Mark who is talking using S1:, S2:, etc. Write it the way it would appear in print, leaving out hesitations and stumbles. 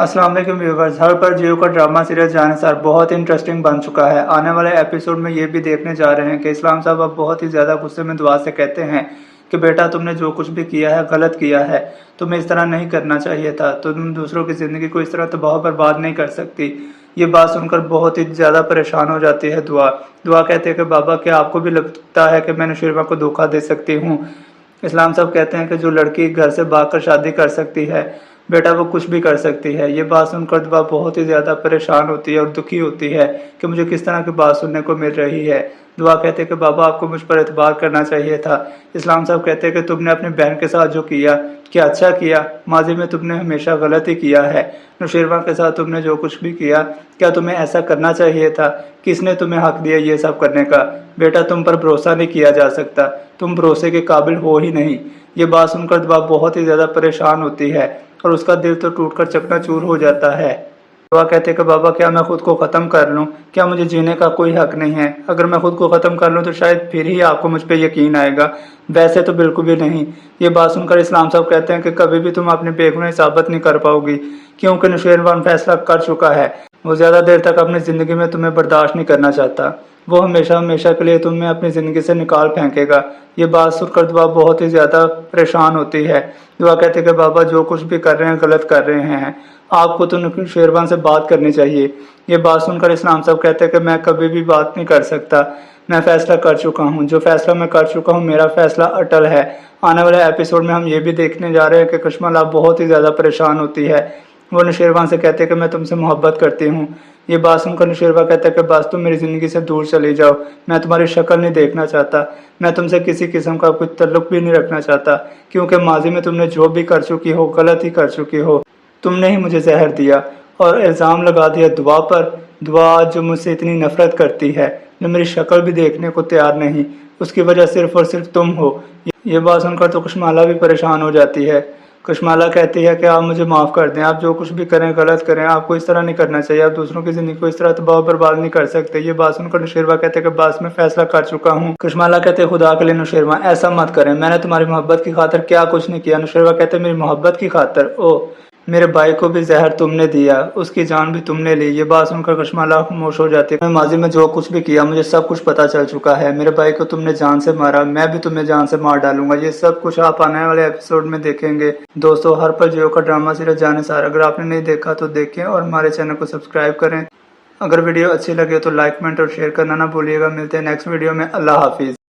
S1: अस्सलाम वालेकुम व्यूवर्स। हर पर जियो का ड्रामा सीरियल जानिसार बहुत इंटरेस्टिंग बन चुका है। आने वाले एपिसोड में ये भी देखने जा रहे हैं कि इस्लाम साहब अब बहुत ही ज़्यादा गुस्से में दुआ से कहते हैं कि बेटा तुमने जो कुछ भी किया है गलत किया है, तुम्हें इस तरह नहीं करना चाहिए था, तुम दूसरों की ज़िंदगी को इस तरह तबाह बर्बाद नहीं कर सकती। ये बात सुनकर बहुत ही ज़्यादा परेशान हो जाती है दुआ। दुआ कहते हैं कि बाबा क्या आपको भी लगता है कि मैं नौशीरमा को धोखा दे सकती हूँ। इस्लाम साहब कहते हैं कि जो लड़की घर से भागकर शादी कर सकती है बेटा वो कुछ भी कर सकती है। ये बात सुनकर दुआ बहुत ही ज़्यादा परेशान होती है और दुखी होती है कि मुझे किस तरह की बात सुनने को मिल रही है। दुआ कहते हैं कि बाबा आपको मुझ पर एतबार करना चाहिए था। इस्लाम साहब कहते हैं कि तुमने अपनी बहन के साथ जो किया क्या अच्छा किया, माजी में तुमने हमेशा गलत ही किया है। नौशीरमा के साथ तुमने जो कुछ भी किया क्या तुम्हें ऐसा करना चाहिए था? किसने तुम्हें हक दिया ये सब करने का? बेटा तुम पर भरोसा नहीं किया जा सकता, तुम भरोसे के काबिल हो ही नहीं। ये बात सुनकर दुआ बहुत ही ज़्यादा परेशान होती है और उसका दिल तो टूटकर चकनाचूर हो जाता है। दुआ कहते कि बाबा क्या मैं खुद को ख़त्म कर लूँ? क्या मुझे जीने का कोई हक नहीं है? अगर मैं खुद को ख़त्म कर लूँ तो शायद फिर ही आपको मुझ पर यकीन आएगा, वैसे तो बिल्कुल भी नहीं। ये बात सुनकर इस्लाम साहब कहते हैं कि कभी भी तुम अपनी बेगुनाही साबित नहीं कर पाओगी, क्योंकि नौशीरमा फैसला कर चुका है। वो ज़्यादा देर तक अपनी ज़िंदगी में तुम्हें बर्दाश्त नहीं करना चाहता। वो हमेशा हमेशा के लिए तुम्हें अपनी ज़िंदगी से निकाल फेंकेगा। ये बात सुनकर दुआ बहुत ही ज़्यादा परेशान होती है। दुआ कहते कि बाबा जो कुछ भी कर रहे हैं गलत कर रहे हैं, आपको तो नौशीरमा से बात करनी चाहिए। ये बात सुनकर इस्लाम साहब कहते हैं कि मैं कभी भी बात नहीं कर सकता, मैं फैसला कर चुका हूँ। जो फैसला मैं कर चुका हूँ मेरा फैसला अटल है। आने वाले एपिसोड में हम ये भी देखने जा रहे हैं कि कश्मला बहुत ही ज़्यादा परेशान होती है। वो नौशीरमा से कहते हैं कि मैं तुमसे मोहब्बत करती हूँ। ये बात सुनकर नौशीरमा कहता है कि बस तुम मेरी ज़िंदगी से दूर चली जाओ, मैं तुम्हारी शक्ल नहीं देखना चाहता, मैं तुमसे किसी किस्म का कोई ताल्लुक भी नहीं रखना चाहता, क्योंकि माजी में तुमने जो भी कर चुकी हो गलत ही कर चुकी हो। तुमने ही मुझे जहर दिया और इल्ज़ाम लगा दिया दुआ पर। दुआ जो मुझसे इतनी नफरत करती है, जो मेरी शक्ल भी देखने को तैयार नहीं, उसकी वजह सिर्फ और सिर्फ तुम हो। ये बात सुनकर तो कश्मला भी परेशान हो जाती है। कश्मला कहती है कि आप मुझे माफ़ कर दें, आप जो कुछ भी करें गलत करें, आपको इस तरह नहीं करना चाहिए, आप दूसरों की ज़िंदगी को इस तरह तबाह बर्बाद नहीं कर सकते। ये बात सुनकर नौशीरमा कहते हैं कि बस मैं फैसला कर चुका हूँ। कश्मला कहते हैं खुदा के लिए नौशीरमा ऐसा मत करें, मैंने तुम्हारी मोहब्बत की खातिर क्या कुछ नहीं किया। नौशीरमा कहते हैं मेरी मोहब्बत की खातिर? ओ मेरे भाई को भी जहर तुमने दिया, उसकी जान भी तुमने ली। ये बात सुनकर कश्मला खामोश हो जाती है। मैं माजी में जो कुछ भी किया मुझे सब कुछ पता चल चुका है। मेरे भाई को तुमने जान से मारा, मैं भी तुम्हें जान से मार डालूंगा। ये सब कुछ आप आने वाले एपिसोड में देखेंगे। दोस्तों हर पर जियो का ड्रामा सीरियल जानिसार अगर आपने नहीं देखा तो देखें और हमारे चैनल को सब्सक्राइब करें। अगर वीडियो अच्छी लगे तो लाइक कमेंट और शेयर करना ना भूलिएगा। मिलते हैं नेक्स्ट वीडियो में। अल्लाह हाफिज़।